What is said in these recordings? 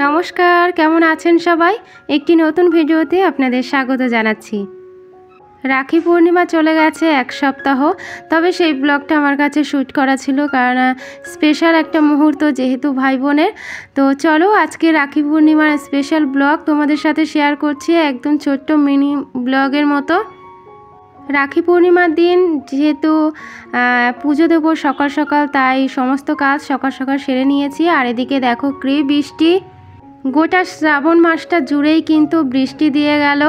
নমস্কার, কেমন আছেন সবাই? একটি নতুন ভিডিওতে আপনাদের স্বাগত জানাচ্ছি। রাখি পূর্ণিমা চলে গেছে এক সপ্তাহ, তবে সেই ব্লগটা আমার কাছে শ্যুট করা ছিল কারণ স্পেশাল একটা মুহূর্ত যেহেতু ভাই বোনের। তো চলো আজকে রাখি পূর্ণিমার স্পেশাল ব্লগ তোমাদের সাথে শেয়ার করছি, একদম ছোট্ট মিনি ব্লগের মতো। রাখি পূর্ণিমার দিন যেহেতু পুজো দেবো সকাল সকাল, তাই সমস্ত কাজ সকাল সকাল সেরে নিয়েছি। আর এদিকে দেখো কি বৃষ্টি, গোটা শ্রাবণ মাসটা জুড়েই কিন্তু বৃষ্টি দিয়ে গেল।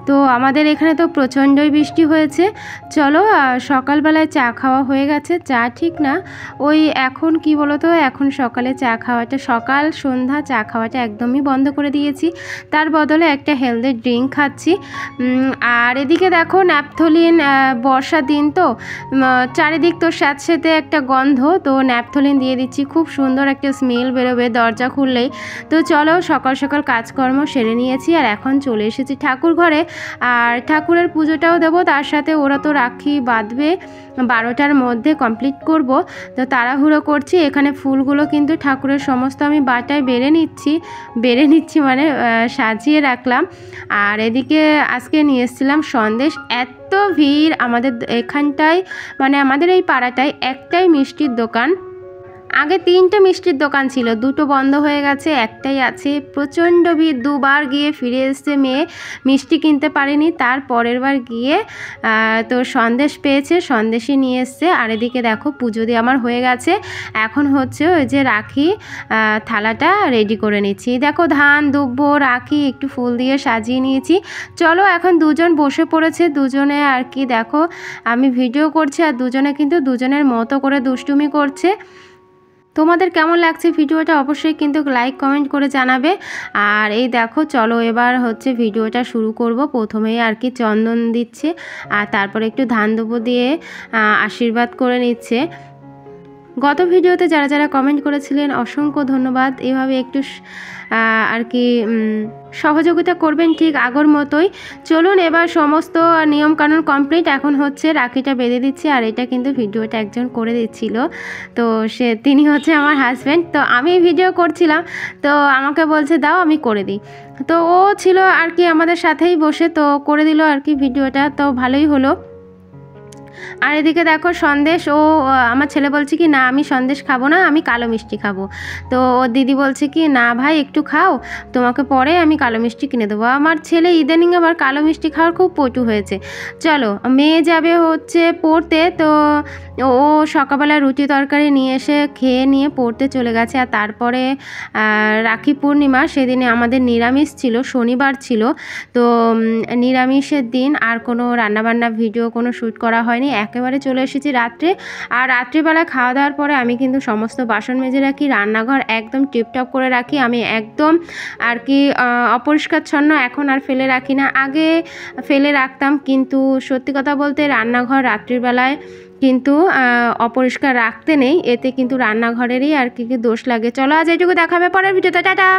তো আমাদের এখানে তো প্রচণ্ডই বৃষ্টি হয়েছে। চলো সকালবেলায় চা খাওয়া হয়ে গেছে, চা ঠিক না, ওই এখন কি বলো তো, এখন সকালে চা খাওয়াটা, সকাল সন্ধ্যা চা খাওয়াটা একদমই বন্ধ করে দিয়েছি, তার বদলে একটা হেলদি ড্রিঙ্ক খাচ্ছি। আর এদিকে দেখো ন্যাপথলিন, বর্ষার দিন তো চারিদিক তো স্যাঁতস্যাঁতে একটা গন্ধ, তো ন্যাপথলিন দিয়ে দিচ্ছি, খুব সুন্দর একটা স্মেল বেরোবে দরজা খুললেই। তো চলো সকাল সকাল কাজকর্ম সেরে নিয়েছি আর এখন চলে এসেছি ঠাকুর ঘরে। আর ঠাকুরের পুজোটাও দেবো, তার সাথে ওরা তো রাখি বাঁধবে 12টার মধ্যে কমপ্লিট করব। তো তাড়াহুড়ো করছি, এখানে ফুলগুলো কিন্তু ঠাকুরের সমস্ত আমি বাটায় বেড়ে নিচ্ছি মানে সাজিয়ে রাখলাম। আর এদিকে আজকে নিয়ে এসেছিলাম সন্দেশ। এত ভিড় আমাদের এখানটায়, মানে আমাদের এই পাড়াটায় একটাই মিষ্টির দোকান, আগে 3টে মিষ্টির দোকান ছিল, 2টো বন্ধ হয়ে গেছে, একটাই আছে। প্রচণ্ড ভিড়, 2বার গিয়ে ফিরে এসছে মেয়ে, মিষ্টি কিনতে পারেনি। তার পরের বার গিয়ে তো সন্দেশ পেয়েছে, সন্দেশই নিয়ে এসছে। আর এদিকে দেখো পুজো দিয়ে আমার হয়ে গেছে, এখন হচ্ছে ওই যে রাখি থালাটা রেডি করে নিচ্ছি। দেখো ধান দুব্বো রাখি একটু ফুল দিয়ে সাজিয়ে নিয়েছি। চলো এখন দুজন বসে পড়েছে, দুজনে আর কি দেখো আমি ভিডিও করছি আর দুজনে কিন্তু দুজনের মতো করে দুষ্টুমি করছে। তোমাদের কেমন লাগছে ভিডিওটা অবশ্যই কিন্তু লাইক কমেন্ট করে জানাবে। আর এই দেখো চলো এবার হচ্ছে ভিডিওটা শুরু করব। প্রথমেই আর কি চন্দন দিচ্ছে আর তারপরে একটু ধান দুব্বো দিয়ে আশীর্বাদ করে নিচ্ছে। গত ভিডিওতে যারা যারা কমেন্ট করেছিলেন অসংখ্য ধন্যবাদ। এভাবে একটু আর কি সহযোগিতা করবেন ঠিক আগের মতোই। চলুন এবার সমস্ত নিয়মকানুন কমপ্লিট, এখন হচ্ছে রাখিটা বেঁধে দিচ্ছি। আর এটা কিন্তু ভিডিওটা একজন করে দিচ্ছিল, তো তিনি হচ্ছে আমার হাজব্যান্ড। তো আমি ভিডিও করছিলাম, তো আমাকে বলছে দাও আমি করে দিই। তো ও ছিল আর কি আমাদের সাথেই বসে, তো করে দিল আর কি ভিডিওটা, তো ভালোই হলো। আর এদিকে দেখো সন্দেশ, আমার ছেলে বলছে কি না আমি সন্দেশ খাবো না, আমি কালো মিষ্টি খাবো। তো ওর দিদি বলছে কি না ভাই একটু খাও, তোমাকে পরে আমি কালো মিষ্টি কিনে দেবো। আমার ছেলে ইদানিং আবার কালো মিষ্টি খাওয়ার খুব পটু হয়েছে। চলো মেয়ে যাবে হচ্ছে পড়তে, তো ও সকালবেলা রুটি তরকারি নিয়ে এসে খেয়ে নিয়ে পড়তে চলে গেছে। আর তারপরে রাখি পূর্ণিমা সেদিনে আমাদের নিরামিষ ছিল, শনিবার ছিল, তো নিরামিষের দিন আর কোনো রান্নাবান্না ভিডিও কোনো শ্যুট করা হয়নি, একেবারে চলে এসেছি রাত্রে। আর রাত্রিবেলা খাওয়া দাওয়ার পরে আমি কিন্তু সমস্ত বাসন মেজে রাখি, রান্নাঘর একদম টিপটপ করে রাখি। আমি একদম আর কি অপরিষ্কারচ্ছন্ন এখন আর ফেলে রাখি না, আগে ফেলে রাখতাম, কিন্তু সত্যি কথা বলতে রান্নাঘর রাত্রিবেলায় কিন্তু অপরিষ্কার রাখতে নেই, এতে কিন্তু রান্নাঘরেরই আর কি দোষ লাগে। চলো আজ এইটুকু দেখাবে পরের ভিডিওতে, টাটা।